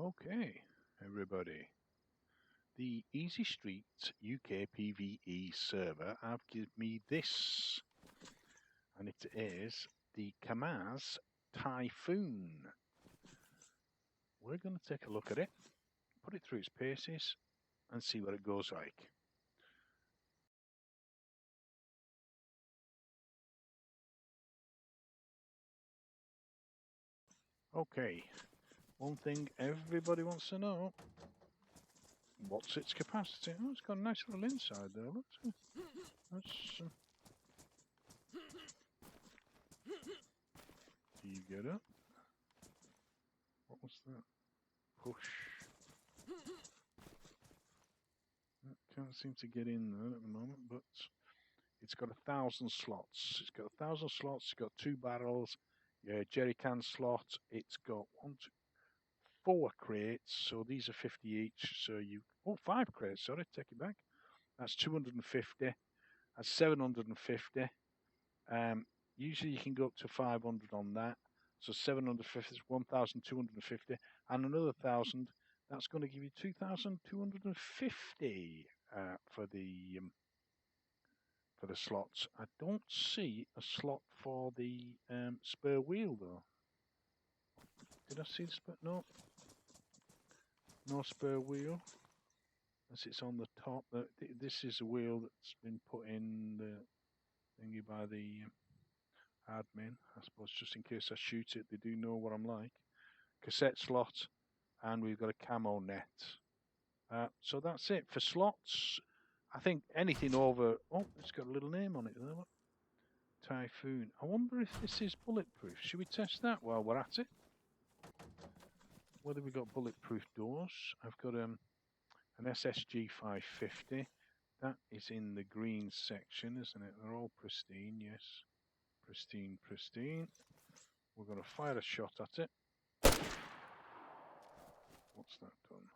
Okay, everybody. The Easy Streets UK PvE server have given me this, and it is the Kamaz Typhoon. We're going to take a look at it, put it through its paces, and see what it goes like. Okay, one thing everybody wants to know. What's its capacity? Oh, it's got a nice little inside there, look. That's... Do you get it? What was that? Push. Can't seem to get in there at the moment, but it's got 1,000 slots. It's got 1,000 slots. It's got 2 barrels, jerry can slot. It's got 4 crates. So these are 50 each. So 5 crates. Sorry, take it back. That's 250. That's 750. Usually you can go up to 500 on that. So 750 is 1,250, and another 1,000. That's going to give you 2,250 for the slots. I don't see a slot for the spare wheel though. Did I see the spare? No. No spare wheel. As it's on the top. This is a wheel that's been put in the thingy by the admin. I suppose just in case I shoot it, they do know what I'm like. Cassette slot, and we've got a camo net. So that's it for slots. I think anything over... Oh, it's got a little name on it there. Look. Typhoon. I wonder if this is bulletproof. Should we test that while we're at it? Whether we got bulletproof doors. I've got an SSG 550. That is in the green section, isn't it? They're all pristine, yes. Pristine, pristine. We're going to fire a shot at it. What's that done?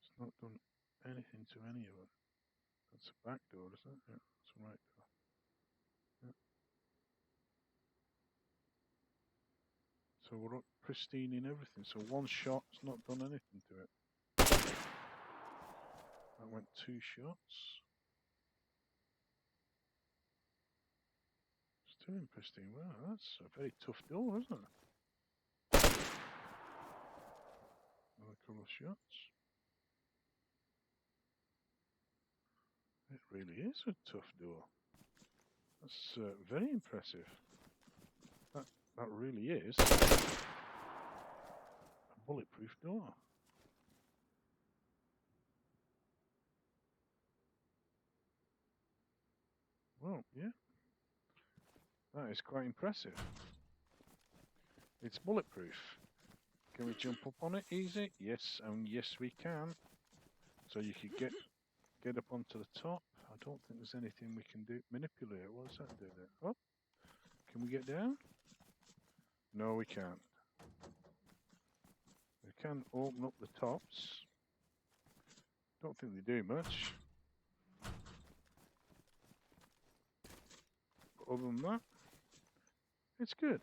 It's not done anything to any of them. That's a back door, isn't it? Yeah, that's a right door. Yeah. So we're up pristine in everything. So one shot's not done anything to it. That went 2 shots. Still in pristine. Wow, that's a very tough door, isn't it? Another couple of shots. It really is a tough door. That's very impressive. That really is a bulletproof door. Well, yeah. That is quite impressive. It's bulletproof. Can we jump up on it easy? Yes, and yes we can. So you could get up onto the top. I don't think there's anything we can do. Manipulate. What does that do there? Oh, can we get down? No, we can't. We can open up the tops. Don't think they do much. But other than that, it's good.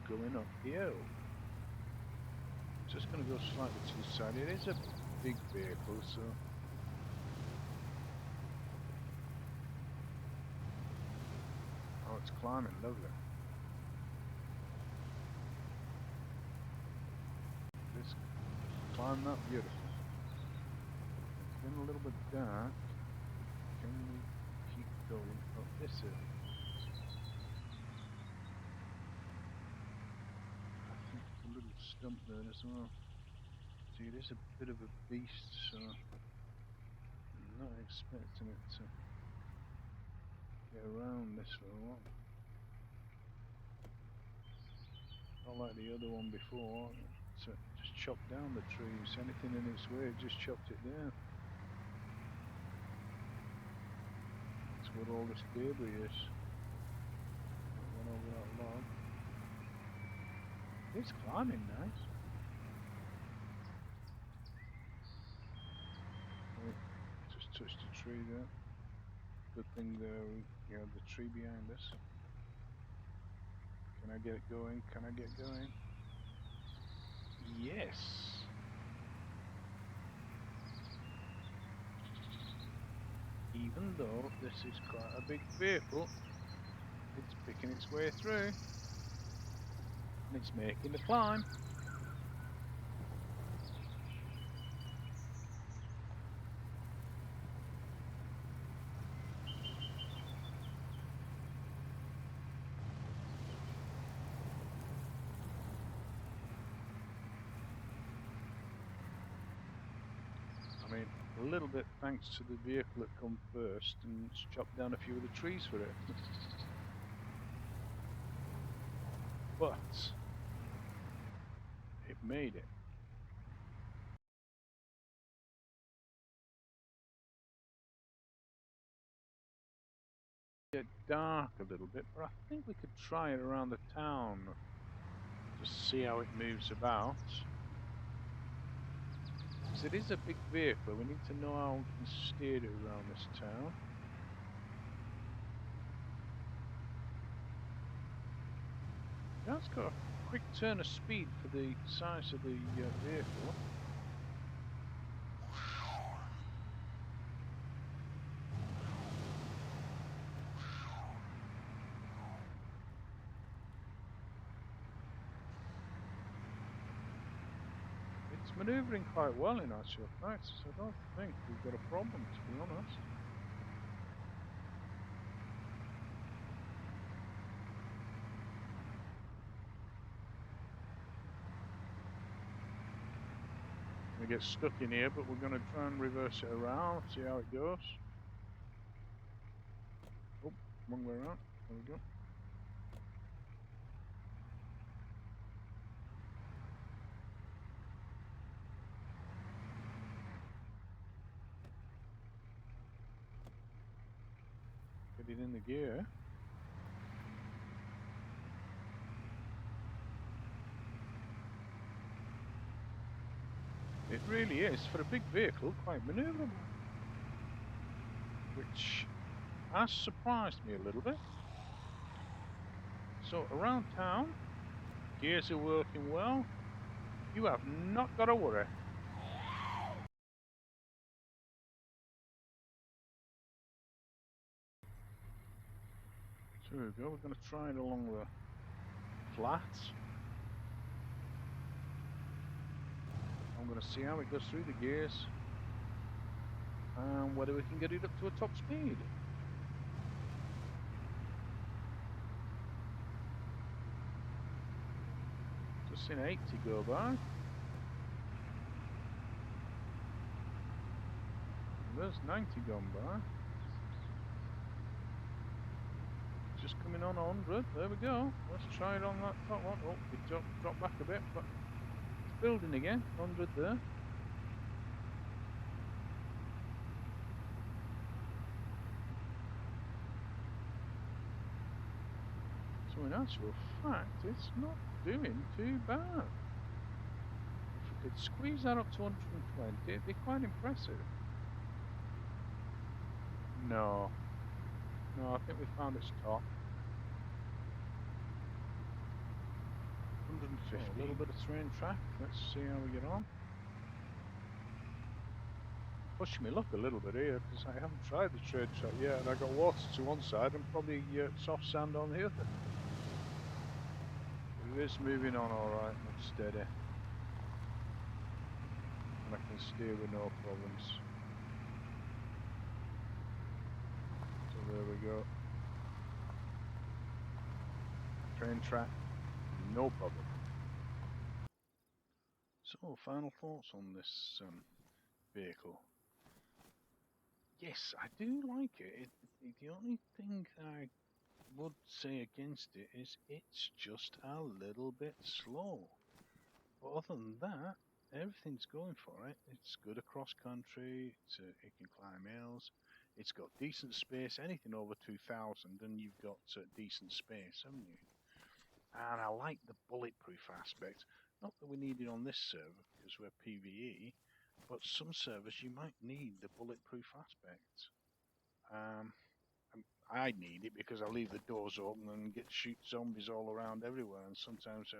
Going up here. Just going to go slightly to the side. It is a big vehicle, so. Oh, it's climbing, lovely. Just climb that beautiful. It's been a little bit dark. Can we keep going up this hill? I think a little stump there as well. See, it is a bit of a beast, so I'm not expecting it to get around this little one. Not like the other one before. So just chopped down the trees. Anything in its way, it just chopped it down. That's what all this debris is. Went over that log. It's climbing nice. Just touched a tree there. Good thing there we had the tree behind us. Can I get it going? Can I get going? Yes. Even though this is quite a big vehicle, it's picking its way through. And it's making the climb. I mean, a little bit thanks to the vehicle that come first and it's chopped down a few of the trees for it. But it made it. Get dark a little bit, but I think we could try it around the town. Just see how it moves about. Because it is a big vehicle, we need to know how we can steer it around this town. Yeah, it's got a quick turn of speed for the size of the vehicle. It's manoeuvring quite well in actual fact, so I don't think we've got a problem, to be honest. We get stuck in here, but we're going to try and reverse it around, see how it goes. Oh, wrong way around. There we go. Get it in the gear. It really is, for a big vehicle, quite manoeuvrable. Which has surprised me a little bit. So around town, gears are working well. You have not got to worry. So here we go, we're going to try it along the flats. I'm going to see how it goes through the gears and whether we can get it up to a top speed. Just seen 80 go by. There's 90 gone by. Just coming on 100. There we go. Let's try it on that top one. Oh, it dropped back a bit, but it's building again. 100 there. So in actual fact, it's not doing too bad. If we could squeeze that up to 120, it'd be quite impressive. No. No, I think we found its top. 150. Oh, a little bit of train track. Let's see how we get on. Pushing me luck a little bit here because I haven't tried the train track yet, and I got water to one side and probably soft sand on the other. It is moving on all right, and steady, and I can steer with no problems. So there we go. Train track, no problem. So, final thoughts on this vehicle. Yes, I do like it. The only thing I would say against it is it's just a little bit slow. But other than that, everything's going for it. It's good across country. It can climb hills. It's got decent space. Anything over 2,000, and you've got decent space, haven't you? And I like the bulletproof aspect. Not that we need it on this server because we're PVE, but some servers you might need the bulletproof aspect. Um, I need it because I leave the doors open and get shoot zombies all around everywhere, and sometimes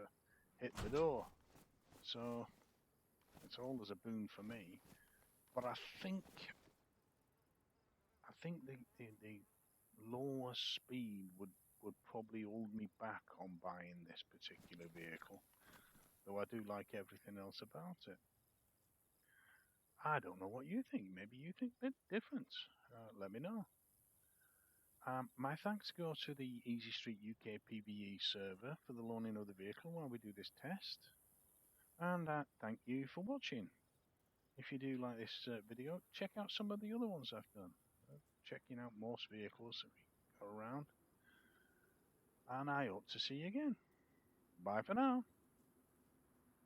hit the door. So it's always a boon for me. But I think the lower speed would probably hold me back on buying this particular vehicle, though I do like everything else about it. I don't know what you think. Maybe you think a bit different. Let me know. My thanks go to the Easy Street UK PvE server for the loaning of the vehicle while we do this test. And thank you for watching. If you do like this video, check out some of the other ones I've done. Checking out most vehicles that we got around. And I hope to see you again. Bye for now.